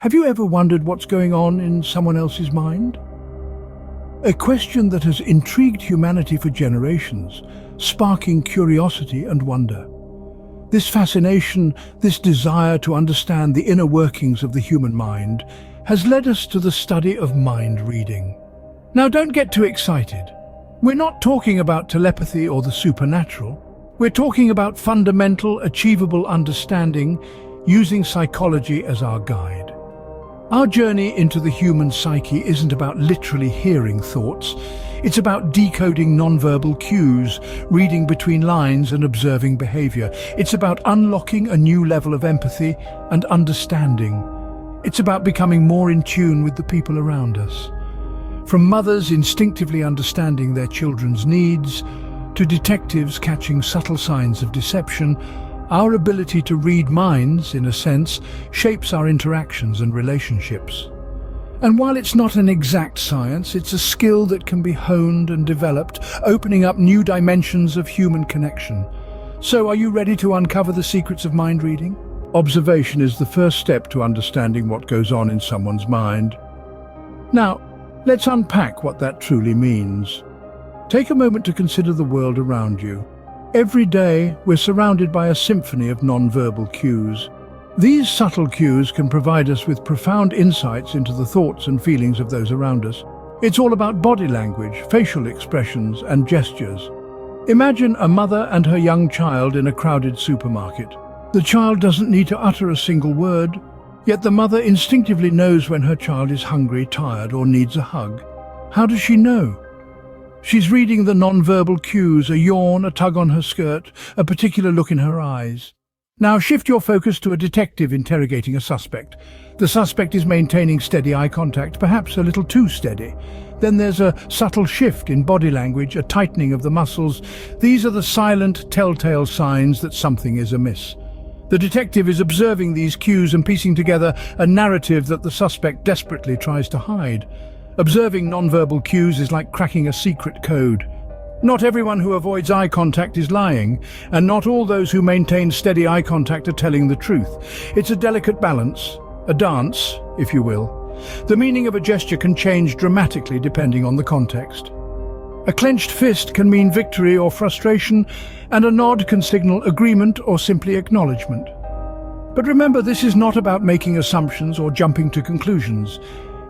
Have you ever wondered what's going on in someone else's mind? A question that has intrigued humanity for generations, sparking curiosity and wonder. This fascination, this desire to understand the inner workings of the human mind, has led us to the study of mind reading. Now, don't get too excited. We're not talking about telepathy or the supernatural. We're talking about fundamental, achievable understanding using psychology as our guide. Our journey into the human psyche isn't about literally hearing thoughts. It's about decoding nonverbal cues, reading between lines and observing behavior. It's about unlocking a new level of empathy and understanding. It's about becoming more in tune with the people around us. From mothers instinctively understanding their children's needs, to detectives catching subtle signs of deception, our ability to read minds, in a sense, shapes our interactions and relationships. And while it's not an exact science, it's a skill that can be honed and developed, opening up new dimensions of human connection. So, are you ready to uncover the secrets of mind reading? Observation is the first step to understanding what goes on in someone's mind. Now, let's unpack what that truly means. Take a moment to consider the world around you. Every day, we're surrounded by a symphony of non-verbal cues. These subtle cues can provide us with profound insights into the thoughts and feelings of those around us. It's all about body language, facial expressions, and gestures. Imagine a mother and her young child in a crowded supermarket. The child doesn't need to utter a single word, yet the mother instinctively knows when her child is hungry, tired, or needs a hug. How does she know? She's reading the non-verbal cues, a yawn, a tug on her skirt, a particular look in her eyes. Now shift your focus to a detective interrogating a suspect. The suspect is maintaining steady eye contact, perhaps a little too steady. Then there's a subtle shift in body language, a tightening of the muscles. These are the silent, telltale signs that something is amiss. The detective is observing these cues and piecing together a narrative that the suspect desperately tries to hide. Observing nonverbal cues is like cracking a secret code. Not everyone who avoids eye contact is lying, and not all those who maintain steady eye contact are telling the truth. It's a delicate balance, a dance, if you will. The meaning of a gesture can change dramatically depending on the context. A clenched fist can mean victory or frustration, and a nod can signal agreement or simply acknowledgement. But remember, this is not about making assumptions or jumping to conclusions.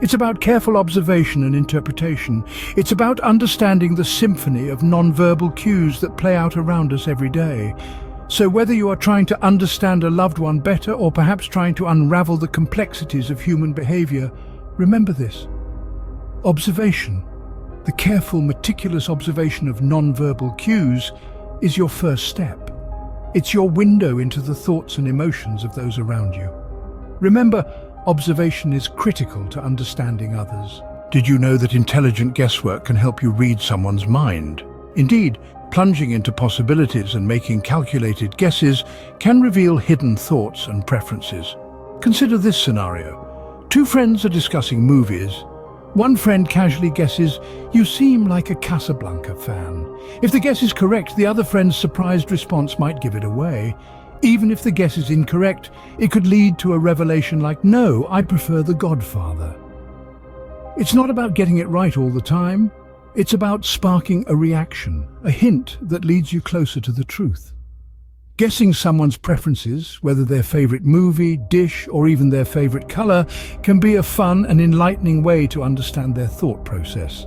It's about careful observation and interpretation. It's about understanding the symphony of non-verbal cues that play out around us every day. So whether you are trying to understand a loved one better or perhaps trying to unravel the complexities of human behavior, remember this. Observation, the careful, meticulous observation of non-verbal cues, is your first step. It's your window into the thoughts and emotions of those around you. Remember, observation is critical to understanding others. Did you know that intelligent guesswork can help you read someone's mind? Indeed, plunging into possibilities and making calculated guesses can reveal hidden thoughts and preferences. Consider this scenario. Two friends are discussing movies. One friend casually guesses, "You seem like a Casablanca fan." If the guess is correct, the other friend's surprised response might give it away. Even if the guess is incorrect, it could lead to a revelation like, "No, I prefer The Godfather." It's not about getting it right all the time. It's about sparking a reaction, a hint that leads you closer to the truth. Guessing someone's preferences, whether their favorite movie, dish, or even their favorite color, can be a fun and enlightening way to understand their thought process.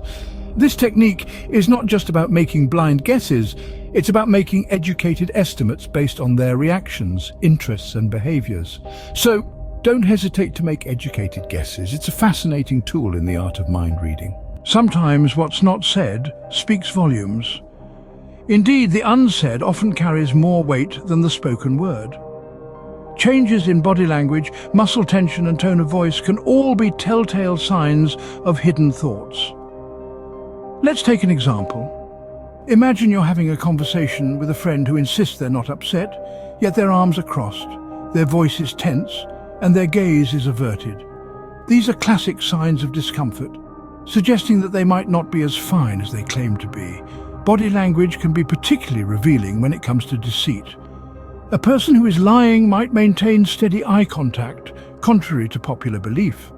This technique is not just about making blind guesses, it's about making educated estimates based on their reactions, interests, and behaviors. So, don't hesitate to make educated guesses. It's a fascinating tool in the art of mind reading. Sometimes what's not said speaks volumes. Indeed, the unsaid often carries more weight than the spoken word. Changes in body language, muscle tension, and tone of voice can all be telltale signs of hidden thoughts. Let's take an example. Imagine you're having a conversation with a friend who insists they're not upset, yet their arms are crossed, their voice is tense, and their gaze is averted. These are classic signs of discomfort, suggesting that they might not be as fine as they claim to be. Body language can be particularly revealing when it comes to deceit. A person who is lying might maintain steady eye contact, contrary to popular belief.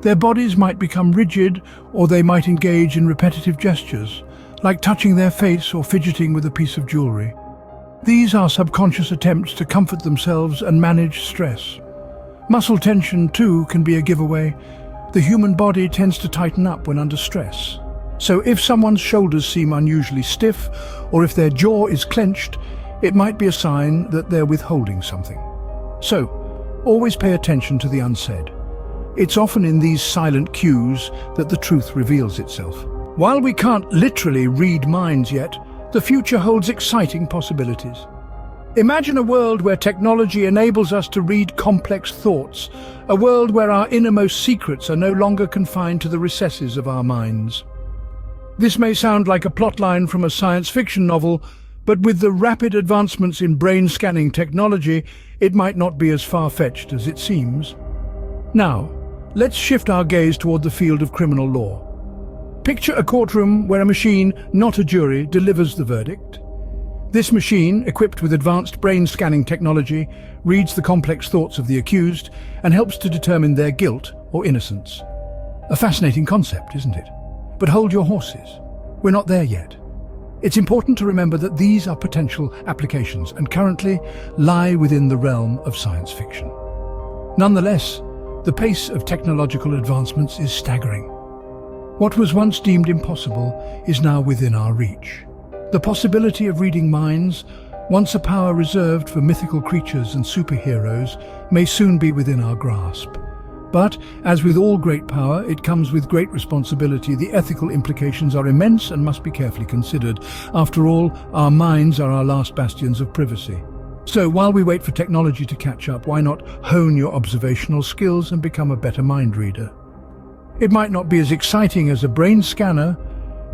Their bodies might become rigid, or they might engage in repetitive gestures, like touching their face or fidgeting with a piece of jewelry. These are subconscious attempts to comfort themselves and manage stress. Muscle tension, too, can be a giveaway. The human body tends to tighten up when under stress. So if someone's shoulders seem unusually stiff, or if their jaw is clenched, it might be a sign that they're withholding something. So, always pay attention to the unsaid. It's often in these silent cues that the truth reveals itself. While we can't literally read minds yet, the future holds exciting possibilities. Imagine a world where technology enables us to read complex thoughts, a world where our innermost secrets are no longer confined to the recesses of our minds. This may sound like a plotline from a science fiction novel, but with the rapid advancements in brain scanning technology, it might not be as far-fetched as it seems. Now, let's shift our gaze toward the field of criminal law. Picture a courtroom where a machine, not a jury, delivers the verdict. This machine, equipped with advanced brain scanning technology, reads the complex thoughts of the accused and helps to determine their guilt or innocence. A fascinating concept, isn't it? But hold your horses. We're not there yet. It's important to remember that these are potential applications and currently lie within the realm of science fiction. Nonetheless, the pace of technological advancements is staggering. What was once deemed impossible is now within our reach. The possibility of reading minds, once a power reserved for mythical creatures and superheroes, may soon be within our grasp. But, as with all great power, it comes with great responsibility. The ethical implications are immense and must be carefully considered. After all, our minds are our last bastions of privacy. So, while we wait for technology to catch up, why not hone your observational skills and become a better mind reader? It might not be as exciting as a brain scanner,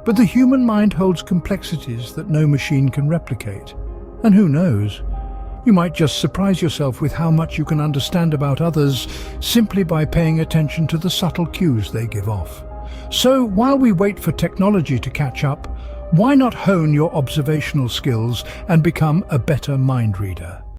but the human mind holds complexities that no machine can replicate. And who knows? You might just surprise yourself with how much you can understand about others simply by paying attention to the subtle cues they give off. So, while we wait for technology to catch up, why not hone your observational skills and become a better mind reader?